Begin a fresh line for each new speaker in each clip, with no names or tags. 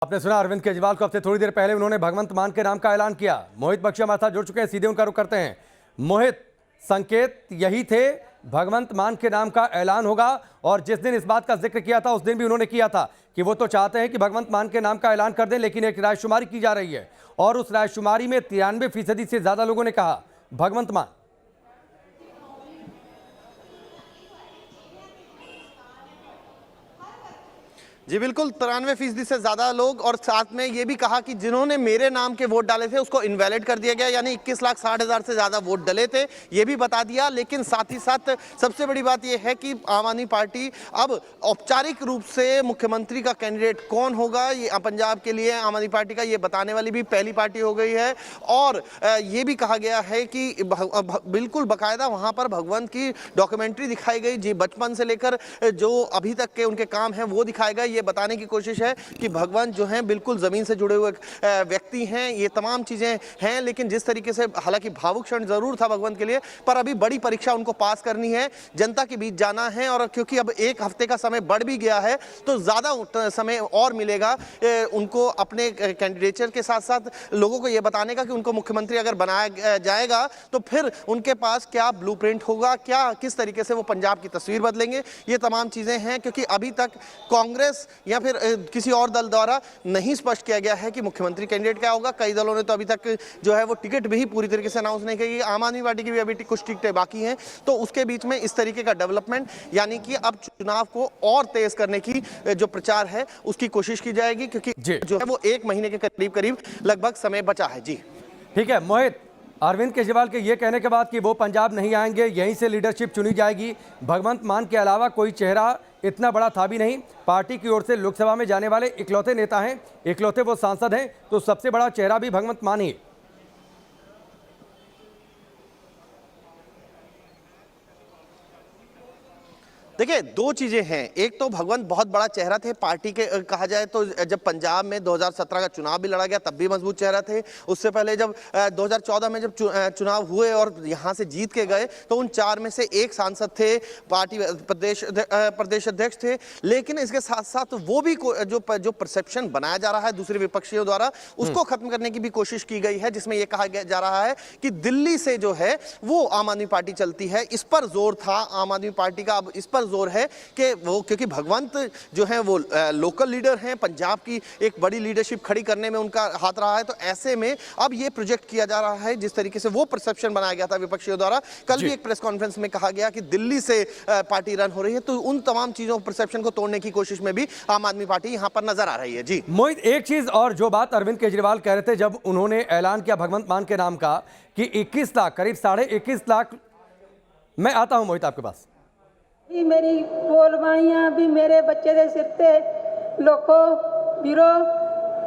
आपने सुना अरविंद केजरीवाल को। अब से थोड़ी देर पहले उन्होंने भगवंत मान के नाम का ऐलान किया। मोहित बख्शी हमारे साथ जुड़ चुके हैं, सीधे उनका रुख करते हैं। मोहित, संकेत यही थे, भगवंत मान के नाम का ऐलान होगा, और जिस दिन इस बात का जिक्र किया था उस दिन भी उन्होंने किया था कि वो तो चाहते हैं कि भगवंत मान के नाम का ऐलान कर दें, लेकिन एक रायशुमारी की जा रही है और उस रायशुमारी में 93% से ज्यादा लोगों ने कहा भगवंत मान।
जी बिल्कुल, 93% से ज्यादा लोग, और साथ में ये भी कहा कि जिन्होंने मेरे नाम के वोट डाले थे उसको इनवैलिड कर दिया गया, यानी 21,60,000 से ज्यादा वोट डले थे, ये भी बता दिया। लेकिन साथ ही साथ सबसे बड़ी बात ये है कि आम आदमी पार्टी अब औपचारिक रूप से मुख्यमंत्री का कैंडिडेट कौन होगा ये पंजाब के लिए आम आदमी पार्टी का, ये बताने वाली भी पहली पार्टी हो गई है। और ये भी कहा गया है कि बिल्कुल बाकायदा वहां पर भगवंत की डॉक्यूमेंट्री दिखाई गई, जी बचपन से लेकर जो अभी तक के उनके काम हैं वो दिखाए गए। ये बताने की कोशिश है कि भगवंत जो हैं बिल्कुल जमीन से जुड़े हुए व्यक्ति हैं, ये तमाम चीजें हैं। लेकिन जिस तरीके से, हालांकि भावुक क्षण जरूर था भगवंत के लिए, पर अभी बड़ी परीक्षा उनको पास करनी है, जनता के बीच जाना है। और क्योंकि अब एक हफ्ते का समय बढ़ भी गया है तो ज्यादा समय और मिलेगा उनको अपने कैंडिडेचर के साथ साथ लोगों को यह बताने का कि उनको मुख्यमंत्री अगर बनाया जाएगा तो फिर उनके पास क्या ब्लूप्रिंट होगा, क्या किस तरीके से वो पंजाब की तस्वीर बदलेंगे, ये तमाम चीजें हैं। क्योंकि अभी तक कांग्रेस या फिर किसी और दल द्वारा नहीं स्पष्ट किया गया है कि मुख्यमंत्री कैंडिडेट क्या होगा। कई दलों ने तो अभी तक जो है वो टिकट भी पूरी तरीके से अनाउंस नहीं की। आम आदमी पार्टी की भी अभी कुछ टिकटें बाकी हैं। तो उसके बीच में इस तरीके का डेवलपमेंट, यानी कि अब चुनाव को और तेज करने की जो प्रचार है उसकी कोशिश की जाएगी, क्योंकि जो है वो 1 महीने के करीब करीब लगभग समय बचा है। जी
ठीक है मोहित, अरविंद केजरीवाल के ये कहने के बाद कि वो पंजाब नहीं आएंगे, यहीं से लीडरशिप चुनी जाएगी, भगवंत मान के अलावा कोई चेहरा इतना बड़ा था भी नहीं, पार्टी की ओर से लोकसभा में जाने वाले इकलौते नेता हैं, इकलौते वो सांसद हैं, तो सबसे बड़ा चेहरा भी भगवंत मान ही।
देखिए, दो चीजें हैं। एक तो भगवंत बहुत बड़ा चेहरा थे पार्टी के, कहा जाए तो जब पंजाब में 2017 का चुनाव भी लड़ा गया तब भी मजबूत चेहरा थे। उससे पहले जब 2014 में जब चुनाव हुए और यहां से जीत के गए तो उन 4 में से एक सांसद थे, पार्टी प्रदेश अध्यक्ष थे। लेकिन इसके साथ साथ वो भी जो परसेप्शन बनाया जा रहा है दूसरे विपक्षियों द्वारा, उसको खत्म करने की भी कोशिश की गई है, जिसमें यह कहा जा रहा है कि दिल्ली से जो है वो आम आदमी पार्टी चलती है। इस पर जोर था आम आदमी पार्टी का, अब इस पर जोर है कि वो, क्योंकि भगवंत जो है वो लोकल लीडर हैं, पंजाब की एक बड़ी लीडरशिप खड़ी करने में उनका हाथ रहा है। तो ऐसे में अब ये प्रोजेक्ट किया जा रहा है जिस तरीके से वो परसेप्शन बनाया गया था विपक्षियों द्वारा। कल भी एक प्रेस कॉन्फ्रेंस में कहा गया कि दिल्ली से पार्टी रन हो रही है, तो उन तमाम चीजों परसेप्शन को तोड़ने की कोशिश में भी आम आदमी पार्टी यहां पर नजर आ रही है। जी
मोहित, एक चीज और जो बात अरविंद केजरीवाल कह रहे थे जब उन्होंने ऐलान किया भगवंत मान के नाम का कि 21 लाख, करीब 21.5 लाख, मैं आता हूं मोहित आपके पास।
मेरी बोल बाणियां भी मेरे बच्चे ਦੇ ਸਿਰ ਤੇ ਲੋਕੋ ਵੀਰੋ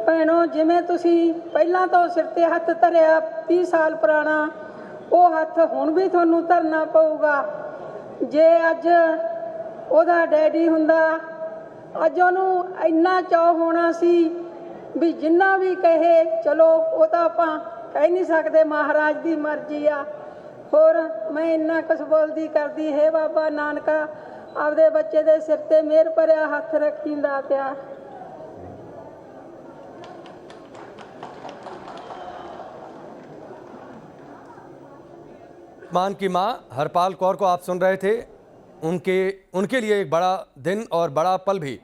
ਭੈਣੋ, ਜਿਵੇਂ ਤੁਸੀਂ ਪਹਿਲਾਂ ਤੋਂ ਸਿਰ ਤੇ ਹੱਥ ਧਰਿਆ 30 ਸਾਲ ਪੁਰਾਣਾ, ਉਹ ਹੱਥ ਹੁਣ ਵੀ ਤੁਹਾਨੂੰ ਧਰਨਾ ਪਊਗਾ। ਜੇ ਅੱਜ ਉਹਦਾ ਡੈਡੀ ਹੁੰਦਾ, ਅੱਜ ਉਹਨੂੰ ਇੰਨਾ ਚਾਅ ਹੋਣਾ ਸੀ ਵੀ ਜਿੰਨਾ ਵੀ ਕਹੇ ਚਲੋ, ਉਹ ਤਾਂ ਆਪਾਂ ਕਹਿ ਨਹੀਂ ਸਕਦੇ, ਮਹਾਰਾਜ ਦੀ ਮਰਜ਼ੀ ਆ। और मैं इन्ना कुछ बोलती करती है बाबा नानका आपदे बच्चे दे सिर ते मेहर भरिया हथ रखींदा पिया।
मान की मां हरपाल कौर को आप सुन रहे थे। उनके लिए एक बड़ा दिन और बड़ा पल भी,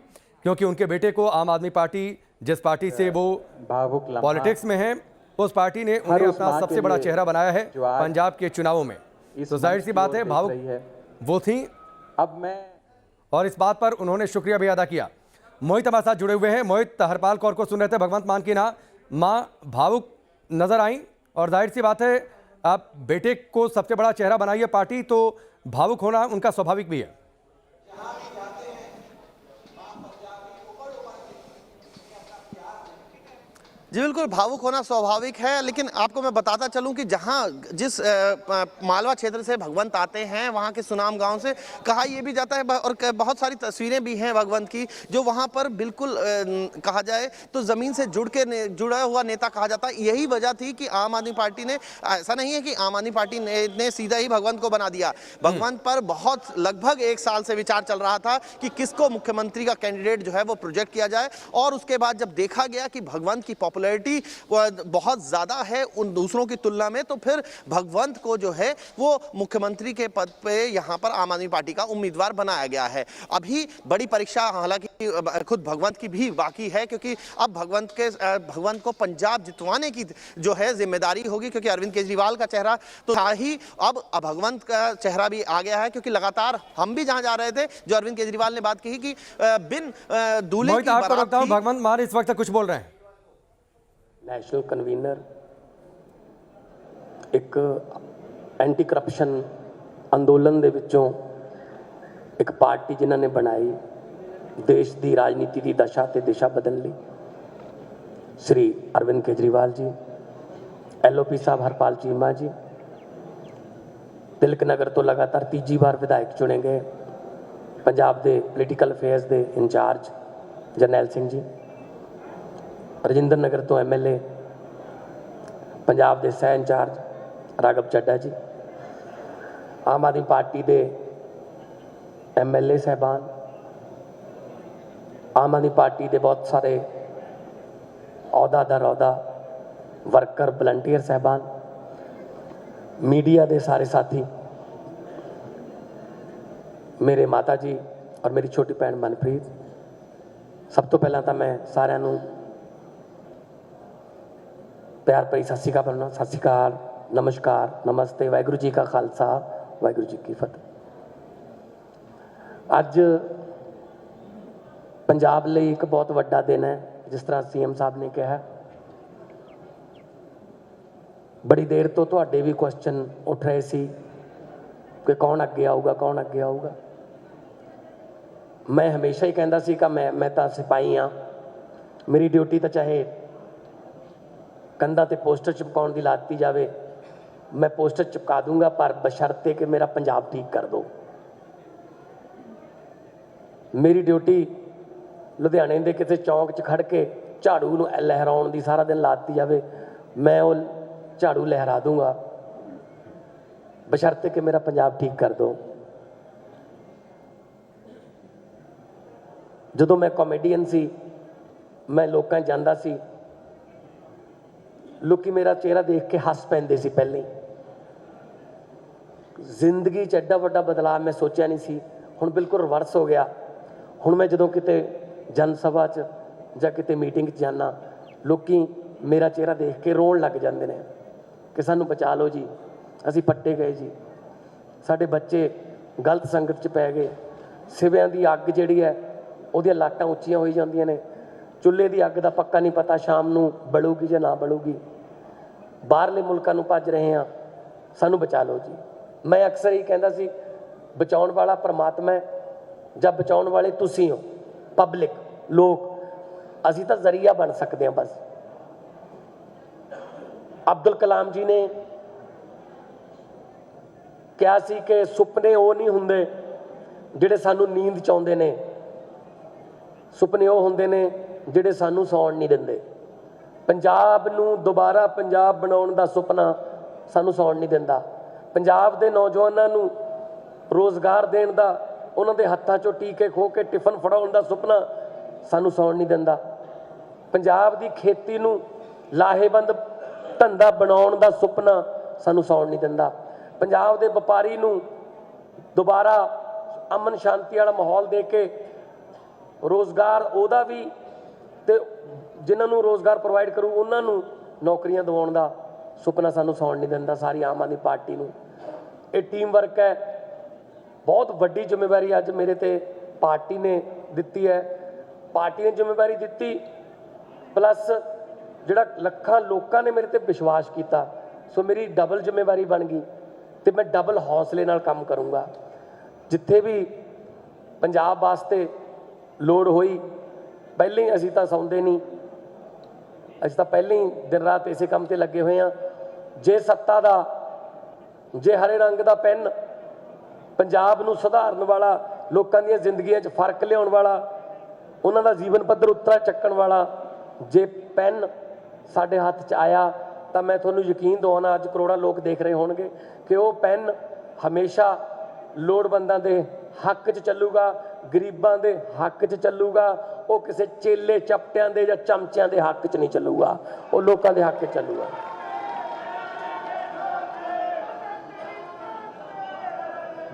क्योंकि उनके बेटे को आम आदमी पार्टी, जिस पार्टी से वो पॉलिटिक्स में है, उस पार्टी ने उन्हें अपना सबसे बड़ा चेहरा बनाया है पंजाब के चुनावों में। तो जाहिर सी बात है भावुक वो थी, अब मैं, और इस बात पर उन्होंने शुक्रिया भी अदा किया। मोहित हमारे साथ जुड़े हुए हैं। मोहित, हरपाल कौर को सुन रहे थे, भगवंत मान की मां भावुक नजर आई, और जाहिर सी बात है आप बेटे को सबसे बड़ा चेहरा बनाइए पार्टी, तो भावुक होना उनका स्वाभाविक भी है।
जी बिल्कुल, भावुक होना स्वाभाविक है, लेकिन आपको मैं बताता चलूं कि जहां जिस मालवा क्षेत्र से भगवंत आते हैं, वहां के सुनाम गांव से कहा यह भी जाता है और बहुत सारी तस्वीरें भी हैं भगवंत की, जो वहां पर बिल्कुल कहा जाए तो जमीन से जुड़ा हुआ नेता कहा जाता है। यही वजह थी कि आम आदमी पार्टी ने, ऐसा नहीं है कि आम आदमी पार्टी ने सीधा ही भगवंत को बना दिया, भगवंत पर बहुत लगभग 1 साल से विचार चल रहा था कि किसको मुख्यमंत्री का कैंडिडेट जो है वो प्रोजेक्ट किया जाए। और उसके बाद जब देखा गया कि भगवंत की पॉपुलैरिटी बहुत ज्यादा है उन दूसरों की तुलना में, तो फिर भगवंत को जो है वो मुख्यमंत्री के पद पे यहां पर आम आदमी पार्टी का उम्मीदवार बनाया गया है। अभी बड़ी परीक्षा हालांकि खुद भगवंत की भी बाकी है, क्योंकि अब भगवंत को पंजाब जितवाने की जो है जिम्मेदारी होगी, क्योंकि अरविंद केजरीवाल का चेहरा तो था ही, अब भगवंत का चेहरा भी आ गया है। क्योंकि लगातार हम भी जहां जा रहे थे, जो अरविंद केजरीवाल ने बात कही कि बिन दूल्हे की बारात थी।
भगवंत मान इस वक्त कुछ बोल रहे हैं।
ਨੈਸ਼ਨਲ ਕਨਵੀਨਰ ਇੱਕ ਐਂਟੀ ਕਰਪਸ਼ਨ ਅੰਦੋਲਨ ਦੇ ਵਿੱਚੋਂ ਇੱਕ ਪਾਰਟੀ ਜਿਨ੍ਹਾਂ ਨੇ ਬਣਾਈ ਦੇਸ਼ ਦੀ ਰਾਜਨੀਤੀ ਦੀ ਦਸ਼ਾ ਤੇ ਦਿਸ਼ਾ ਬਦਲਣ ਲਈ, श्री अरविंद केजरीवाल जी, LOP साहब हरपाल चीमा जी, तिलक नगर तो लगातार तीजी बार विधायक चुने गए पंजाब के पोलीटिकल अफेयर्स के इंचार्ज जरनैल सिंह जी, रजिंदर नगर तो MLA पंजाब के सह इंचार्ज राघव चड्डा जी, आम आदमी पार्टी के MLA साहबान, आम आदमी पार्टी के बहुत सारे अहदा दर अहदा वर्कर वलंटियर साहबान, मीडिया के सारे साथी, मेरे माता जी और मेरी छोटी भैन मनप्रीत, सब तो पहला तो मैं सारिਆਂ ਨੂੰ प्यार भरी सत श्री अकाल बोलना। सत श्री अकाल, नमस्कार, नमस्ते, वाहिगुरू जी का खालसा, वाहिगुरू जी की फतेह। अज पंजाब लिए एक बहुत वड्डा दिन है, जिस तरह CM साहब ने कहा। बड़ी देर तो तुहाडे भी क्वेश्चन उठ रहे सी कि कौन अगे आऊगा, कौन अगे आऊगा। मैं हमेशा ही कहता सी कि मैं तो सिपाही हाँ, मेरी ड्यूटी तो चाहे कंधा ते पोस्टर चिपकाउण दी लाती जावे, मैं पोस्टर चिपका दूंगा, पर बशर्ते कि मेरा पंजाब ठीक कर दो। मेरी ड्यूटी लुधियाने के किसी चौंक च खड़ के झाड़ू नूं लहराउण दी सारा दिन लाती जावे, मैं वो झाड़ू लहरा दूंगा, बशर्ते कि मेरा पंजाब ठीक कर दो। जदों मैं कॉमेडियन सी, मैं लोकां जांदा सी, लोकी मेरा चेहरा देख के हस पैंदे सी। पहले ही जिंदगी च एडा वड्डा बदलाव मैं सोचा नहीं सी, हुण बिल्कुल रिवर्स हो गया। हुण मैं जदों किते जनसभा च जां किते मीटिंग च जाना, लोकी मेरा चेहरा देख के रोण लग जांदे ने कि सानू बचा लो जी, असीं पट्टे गए जी, साडे बच्चे गलत संगत च पै गए, सिवियां दी अग जिहड़ी है उहदियां लाटां ਉੱਚੀਆਂ होई ਜਾਂਦੀਆਂ ने, चुल्हे की अग का पक्का नहीं पता शाम नूं बलूगी जां ना बलूगी, बाहरले मुल्कां नूं भज रहे हैं, सानू बचा लो जी। मैं अक्सर ही कहता सी, बचाउण वाला परमात्मा है जां बचाउण वाले तुसीं हो, पब्लिक लोग, असीं तां जरिया बन सकते हैं बस। अब्दुल कलाम जी ने कहा सी कि सुपने वो नहीं हुंदे जिहड़े सानू नींद च आउंदे ने, सुपने वो हुंदे ने ਜਿਹੜੇ ਸਾਨੂੰ ਸੌਣ ਨਹੀਂ ਦਿੰਦੇ। ਪੰਜਾਬ ਨੂੰ ਦੁਬਾਰਾ ਪੰਜਾਬ ਬਣਾਉਣ ਦਾ ਸੁਪਨਾ ਸਾਨੂੰ ਸੌਣ ਨਹੀਂ ਦਿੰਦਾ। ਪੰਜਾਬ ਦੇ ਨੌਜਵਾਨਾਂ ਨੂੰ ਰੋਜ਼ਗਾਰ ਦੇਣ ਦਾ, ਉਹਨਾਂ ਦੇ ਹੱਥਾਂ 'ਚੋਂ ਟੀਕੇ ਖੋ ਕੇ ਟਿਫਨ ਫੜਾਉਣ ਦਾ ਸੁਪਨਾ ਸਾਨੂੰ ਸੌਣ ਨਹੀਂ ਦਿੰਦਾ। ਪੰਜਾਬ ਦੀ ਖੇਤੀ ਨੂੰ ਲਾਹੇਵੰਦ ਧੰਦਾ ਬਣਾਉਣ ਦਾ ਸੁਪਨਾ ਸਾਨੂੰ ਸੌਣ ਨਹੀਂ ਦਿੰਦਾ। ਪੰਜਾਬ ਦੇ ਵਪਾਰੀ ਨੂੰ ਦੁਬਾਰਾ ਅਮਨ ਸ਼ਾਂਤੀ ਵਾਲਾ ਮਾਹੌਲ ਦੇ ਕੇ रोज़गार ਉਹਦਾ भी, ਤੇ ਜਿਨ੍ਹਾਂ ਨੂੰ रोज़गार प्रोवाइड करू ਉਹਨਾਂ ਨੂੰ ਨੌਕਰੀਆਂ ਦਿਵਾਉਣ ਦਾ ਸੁਪਨਾ ਸਾਨੂੰ ਸੌਣ ਨਹੀਂ ਦਿੰਦਾ ਸਾਰੀ ਆਮ ਆਦਮੀ ਪਾਰਟੀ ਨੂੰ। ਇਹ ਟੀਮ ਵਰਕ ਹੈ, ਬਹੁਤ ਵੱਡੀ ਜ਼ਿੰਮੇਵਾਰੀ ਅੱਜ ਮੇਰੇ ਤੇ ਪਾਰਟੀ ਨੇ ਦਿੱਤੀ ਹੈ। ਪਾਰਟੀ ਨੇ ਜ਼ਿੰਮੇਵਾਰੀ ਦਿੱਤੀ, ਪਲੱਸ ਜਿਹੜਾ ਲੱਖਾਂ ਲੋਕਾਂ ਨੇ ਮੇਰੇ ਤੇ ਵਿਸ਼ਵਾਸ ਕੀਤਾ, ਸੋ ਮੇਰੀ ਡਬਲ ਜ਼ਿੰਮੇਵਾਰੀ ਬਣ ਗਈ ਤੇ ਮੈਂ ਡਬਲ ਹੌਸਲੇ ਨਾਲ ਕੰਮ ਕਰੂੰਗਾ। ਜਿੱਥੇ ਵੀ ਪੰਜਾਬ ਵਾਸਤੇ ਲੋੜ ਹੋਈ, ਪਹਿਲਾਂ ਹੀ ਅਸੀਂ ਤਾਂ ਸੌਂਦੇ ਨਹੀਂ, ਅਸੀਂ ਤਾਂ ਪਹਿਲਾਂ ਹੀ ਦਿਨ ਰਾਤ ਇਸੇ ਕੰਮ ਤੇ ਲੱਗੇ ਹੋਏ ਹਾਂ। ਜੇ ਸੱਤਾ ਦਾ, ਜੇ ਹਰੇ ਰੰਗ ਦਾ ਪੈਨ ਪੰਜਾਬ ਨੂੰ ਸੁਧਾਰਨ ਵਾਲਾ, ਲੋਕਾਂ ਦੀਆਂ ਜ਼ਿੰਦਗੀਆਂ 'ਚ ਫਰਕ ਲਿਆਉਣ ਵਾਲਾ, ਉਹਨਾਂ ਦਾ ਜੀਵਨ ਪੱਧਰ ਉੱਤਰਾ ਚੱਕਣ ਵਾਲਾ ਜੇ ਪੈਨ ਸਾਡੇ ਹੱਥ 'ਚ ਆਇਆ ਤਾਂ ਮੈਂ ਤੁਹਾਨੂੰ ਯਕੀਨ ਦਿਵਾਉਣਾ, ਅੱਜ ਕਰੋੜਾਂ ਲੋਕ ਦੇਖ ਰਹੇ ਹੋਣਗੇ ਕਿ ਉਹ ਪੈਨ ਹਮੇਸ਼ਾ ਲੋੜਵੰਦਾਂ ਦੇ ਹੱਕ 'ਚ ਚੱਲੂਗਾ, ਗਰੀਬਾਂ ਦੇ ਹੱਕ 'ਚ ਚੱਲੂਗਾ। ਉਹ ਕਿਸੇ ਚੇਲੇ ਚਪਟਿਆਂ ਦੇ ਜਾਂ ਚਮਚਿਆਂ ਦੇ ਹੱਕ 'ਚ ਨਹੀਂ ਚੱਲੂਗਾ, ਉਹ ਲੋਕਾਂ ਦੇ ਹੱਕ 'ਚ ਚੱਲੂਗਾ।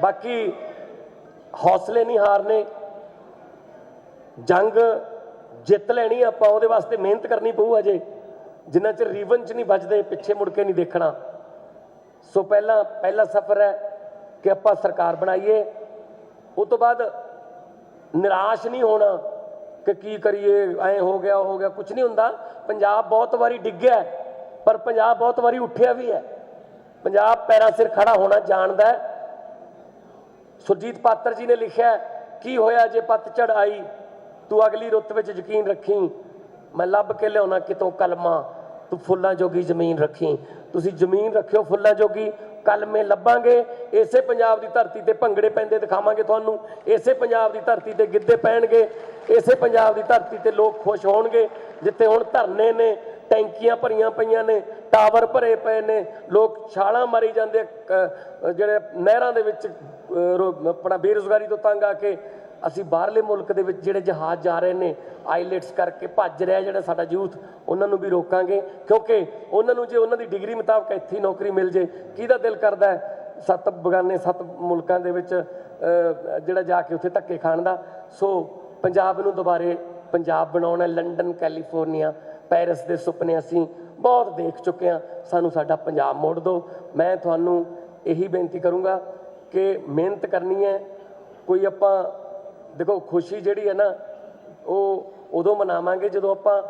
ਬਾਕੀ ਹੌਸਲੇ ਨਹੀਂ ਹਾਰਨੇ, ਜੰਗ ਜਿੱਤ ਲੈਣੀ ਆਪਾਂ, ਉਹਦੇ ਵਾਸਤੇ ਮਿਹਨਤ ਕਰਨੀ ਪਊ। ਅਜੇ ਜਿੰਨਾ ਚਿਰ ਰੀਵਨ 'ਚ ਨਹੀਂ ਵੱਜਦੇ ਪਿੱਛੇ ਮੁੜ ਕੇ ਨਹੀਂ ਦੇਖਣਾ। ਸੋ ਪਹਿਲਾ ਸਫ਼ਰ ਹੈ ਕਿ ਆਪਾਂ ਸਰਕਾਰ ਬਣਾਈਏ, ਉਸ ਤੋਂ ਬਾਅਦ ਨਿਰਾਸ਼ ਨਹੀਂ ਹੋਣਾ ਕਿ ਕੀ ਕਰੀਏ, ਐਂ ਹੋ ਗਿਆ ਉਹ ਹੋ ਗਿਆ, ਕੁਝ ਨਹੀਂ ਹੁੰਦਾ। ਪੰਜਾਬ ਬਹੁਤ ਵਾਰੀ ਡਿੱਗਿਆ ਪਰ ਪੰਜਾਬ ਬਹੁਤ ਵਾਰੀ ਉੱਠਿਆ ਵੀ ਹੈ। ਪੰਜਾਬ ਪੈਰਾਂ ਸਿਰ ਖੜਾ ਹੋਣਾ ਜਾਣਦਾ ਹੈ। ਸੁਰਜੀਤ ਪਾਤਰ ਜੀ ਨੇ ਲਿਖਿਆ, ਕੀ ਹੋਇਆ ਜੇ ਪਤਝੜ ਆਈ, ਤੂੰ ਅਗਲੀ ਰੁੱਤ ਵਿੱਚ ਯਕੀਨ ਰੱਖੀ, ਮੈਂ ਲੱਭ ਕੇ ਲਿਆਉਣਾ ਕਿਤੋਂ ਕਲਮਾਂ, ਤੂੰ ਫੁੱਲਾਂ ਜੋਗੀ ਜ਼ਮੀਨ ਰੱਖੀ। ਤੁਸੀਂ ਜ਼ਮੀਨ ਰੱਖਿਓ ਫੁੱਲਾਂ ਜੋਗੀ, ਕਲਮੇ ਲੱਭਾਂਗੇ। ਇਸੇ ਪੰਜਾਬ ਦੀ ਧਰਤੀ ਤੇ ਭੰਗੜੇ ਪੈਂਦੇ ਦਿਖਾਵਾਂਗੇ ਤੁਹਾਨੂੰ, ਇਸੇ ਪੰਜਾਬ ਦੀ ਧਰਤੀ ਤੇ ਗਿੱਧੇ ਪੈਣਗੇ, ਇਸੇ ਪੰਜਾਬ ਦੀ ਧਰਤੀ ਤੇ ਲੋਕ ਖੁਸ਼ ਹੋਣਗੇ। ਜਿੱਥੇ ਹੁਣ ਧਰਨੇ ਨੇ, ਟੈਂਕੀਆਂ ਭਰੀਆਂ ਪਈਆਂ ਨੇ, ਟਾਵਰ ਭਰੇ ਪਏ ਨੇ, ਲੋਕ ਛਾਲਾਂ ਮਾਰੀ ਜਾਂਦੇ, ਜਿਹੜੇ ਨਹਿਰਾਂ ਦੇ ਵਿੱਚ ਆਪਣਾ ਬੇਰੁਜ਼ਗਾਰੀ ਤੋਂ ਤੰਗ ਆ ਕੇ ਅਸੀਂ ਬਾਹਰਲੇ ਮੁਲਕ ਦੇ ਵਿੱਚ ਜਿਹੜੇ ਜਹਾਜ਼ ਜਾ ਰਹੇ ਨੇ, ਆਈਲੈਟਸ ਕਰਕੇ ਭੱਜ ਰਿਹਾ ਜਿਹੜਾ ਸਾਡਾ ਯੂਥ, ਉਹਨਾਂ ਨੂੰ ਵੀ ਰੋਕਾਂਗੇ। ਕਿਉਂਕਿ ਉਹਨਾਂ ਨੂੰ ਜੇ ਉਹਨਾਂ ਦੀ ਡਿਗਰੀ ਮੁਤਾਬਕ ਇੱਥੇ ਨੌਕਰੀ ਮਿਲ ਜੇ, ਕਿਹਦਾ ਦਿਲ ਕਰਦਾ ਹੈ 7 ਮੁਲਕਾਂ ਦੇ ਵਿੱਚ ਜਿਹੜਾ ਜਾ ਕੇ ਉੱਥੇ ਧੱਕੇ ਖਾਣ ਦਾ। ਸੋ ਪੰਜਾਬ ਨੂੰ ਦੁਬਾਰੇ ਪੰਜਾਬ ਬਣਾਉਣਾ। ਲੰਡਨ, ਕੈਲੀਫੋਰਨੀਆ, ਪੈਰਿਸ ਦੇ ਸੁਪਨੇ ਅਸੀਂ ਬਹੁਤ ਦੇਖ ਚੁੱਕੇ ਹਾਂ। ਸਾਨੂੰ ਸਾਡਾ ਪੰਜਾਬ ਮੋੜ ਦਿਓ। ਮੈਂ ਤੁਹਾਨੂੰ ਇਹੀ ਬੇਨਤੀ ਕਰੂੰਗਾ ਕਿ ਮਿਹਨਤ ਕਰਨੀ ਹੈ। ਕੋਈ ਆਪਾਂ ਦੇਖੋ ਖੁਸ਼ੀ ਜਿਹੜੀ ਹੈ ਨਾ, ਉਹ ਉਦੋਂ ਮਨਾਵਾਂਗੇ ਜਦੋਂ ਆਪਾਂ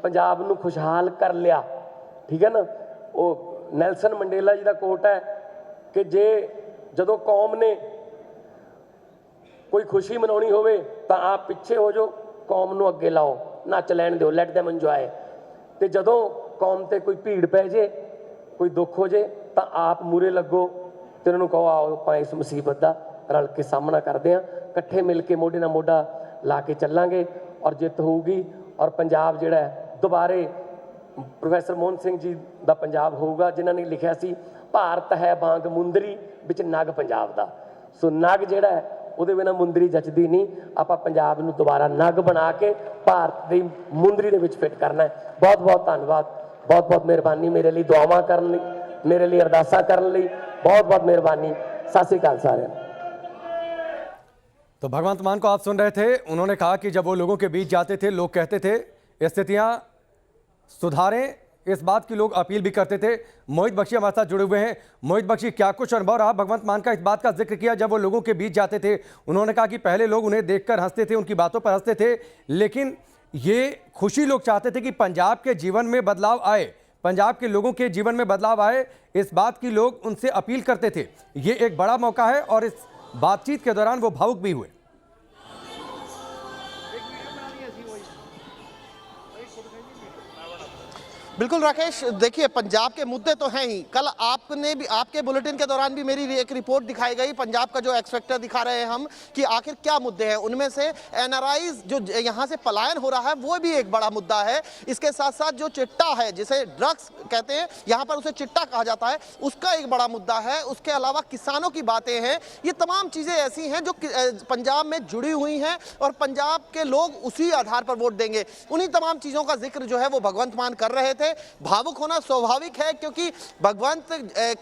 ਪੰਜਾਬ ਨੂੰ ਖੁਸ਼ਹਾਲ ਕਰ ਲਿਆ, ਠੀਕ ਹੈ ਨਾ। ਉਹ ਨੈਲਸਨ ਮੰਡੇਲਾ ਜੀ ਦਾ ਕੋਟ ਹੈ ਕਿ ਜਦੋਂ ਕੌਮ ਨੇ ਕੋਈ ਖੁਸ਼ੀ ਮਨਾਉਣੀ ਹੋਵੇ ਤਾਂ ਆਪ ਪਿੱਛੇ ਹੋ ਜਾਓ, ਕੌਮ ਨੂੰ ਅੱਗੇ ਲਾਓ, ਨੱਚ ਲੈਣ ਦਿਓ, ਲੈਟ ਦੈਮ ਇੰਜੋਏ। ਤੇ ਜਦੋਂ ਕੌਮ ਤੇ ਕੋਈ ਭੀੜ ਪੈ ਜੇ, ਕੋਈ ਦੁੱਖ ਹੋ ਜੇ ਤਾਂ ਆਪ ਮੂਰੇ ਲੱਗੋ ਤੇ ਉਹਨਾਂ ਨੂੰ ਕਹੋ ਆਓ ਆਪਾਂ ਇਸ ਮੁਸੀਬਤ ਦਾ ਰਲ ਕੇ ਸਾਹਮਣਾ ਕਰਦੇ ਹਾਂ, ਇਕੱਠੇ ਮਿਲ ਕੇ ਮੋਢੇ ਨਾਲ ਮੋਢਾ ਲਾ ਕੇ ਚੱਲਾਂਗੇ ਔਰ ਜਿੱਤ ਹੋਊਗੀ। ਔਰ ਪੰਜਾਬ ਜਿਹੜਾ ਦੁਬਾਰੇ ਪ੍ਰੋਫੈਸਰ ਮੋਹਨ ਸਿੰਘ ਜੀ ਦਾ ਪੰਜਾਬ ਹੋਊਗਾ, ਜਿਨ੍ਹਾਂ ਨੇ ਲਿਖਿਆ ਸੀ ਭਾਰਤ ਹੈ ਵਾਂਗ ਮੁੰਦਰੀ ਵਿੱਚ ਨਗ ਪੰਜਾਬ ਦਾ। ਸੋ ਨਗ ਜਿਹੜਾ ਹੈ ਉਹਦੇ ਬਿਨਾਂ ਮੁੰਦਰੀ ਜੱਚਦੀ ਨਹੀਂ। ਆਪਾਂ ਪੰਜਾਬ ਨੂੰ ਦੁਬਾਰਾ ਨਗ ਬਣਾ ਕੇ ਭਾਰਤ ਦੀ ਮੁੰਦਰੀ ਦੇ ਵਿੱਚ ਫਿੱਟ ਕਰਨਾ ਹੈ। ਬਹੁਤ ਬਹੁਤ ਧੰਨਵਾਦ, ਬਹੁਤ ਬਹੁਤ ਮਿਹਰਬਾਨੀ ਮੇਰੇ ਲਈ ਦੁਆਵਾਂ ਕਰਨ ਲਈ, मेरे लिए अरदासा करने ਲਈ बहुत बहुत मेहरबानी। सत श्री अकाल सारे।
तो भगवंत मान को आप सुन रहे थे। उन्होंने कहा कि जब वो लोगों के बीच जाते थे, लोग कहते थे स्थितियां सुधारें, इस बात की लोग अपील भी करते थे। मोहित बख्शी हमारे साथ जुड़े हुए हैं। मोहित बख्शी, क्या कुछ अनुभव रहा? भगवंत मान का इस बात का जिक्र किया जब वो लोगों के बीच जाते थे, उन्होंने कहा कि पहले लोग उन्हें देखकर हंसते थे, उनकी बातों पर हंसते थे, लेकिन ये खुशी लोग चाहते थे कि पंजाब के जीवन में बदलाव आए, पंजाब के लोगों के जीवन में बदलाव आए। इस बात की लोग उनसे अपील करते थे। ये एक बड़ा मौका है और इस बातचीत के दौरान वो भावुक भी हुए।
बिल्कुल राकेश, देखिए पंजाब के मुद्दे तो हैं ही। कल आपने भी, आपके बुलेटिन के दौरान भी मेरी एक रिपोर्ट दिखाई गई, पंजाब का जो एक्स फैक्टर दिखा रहे हैं हम कि आखिर क्या मुद्दे हैं। उनमें से एनआरआईज जो यहाँ से पलायन हो रहा है वो भी एक बड़ा मुद्दा है। इसके साथ साथ जो चिट्टा है, जिसे ड्रग्स कहते हैं, यहाँ पर उसे चिट्टा कहा जाता है, उसका एक बड़ा मुद्दा है। उसके अलावा किसानों की बातें हैं। ये तमाम चीज़ें ऐसी हैं जो पंजाब में जुड़ी हुई हैं और पंजाब के लोग उसी आधार पर वोट देंगे। उन्हीं तमाम चीज़ों का जिक्र जो है वो भगवंत मान कर रहे थे। भावुक होना स्वाभाविक है क्योंकि भगवंत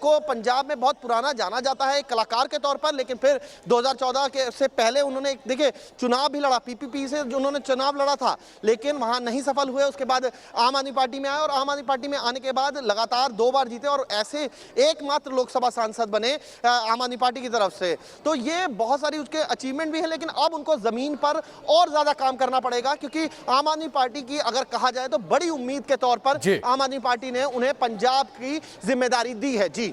को पंजाब में बहुत पुराना जाना जाता है कलाकार के तौर पर, लेकिन फिर 2014 के से पहले उन्होंने देखिए चुनाव भी लड़ा, पीपीपी से उन्होंने चुनाव लड़ा था, लेकिन वहां नहीं सफल हुए। उसके बाद आम आदमी पार्टी में आए और आम आदमी पार्टी में आने के बाद लगातार 2 बार जीते और ऐसे एकमात्र लोकसभा सांसद बने आम आदमी पार्टी की तरफ से। तो ये बहुत सारी उसके अचीवमेंट भी है, लेकिन अब उनको जमीन पर और ज्यादा काम करना पड़ेगा क्योंकि आम आदमी पार्टी की अगर कहा जाए तो बड़ी उम्मीद के तौर पर आम आदमी पार्टी ने उन्हें पंजाब की जिम्मेदारी दी है। जी।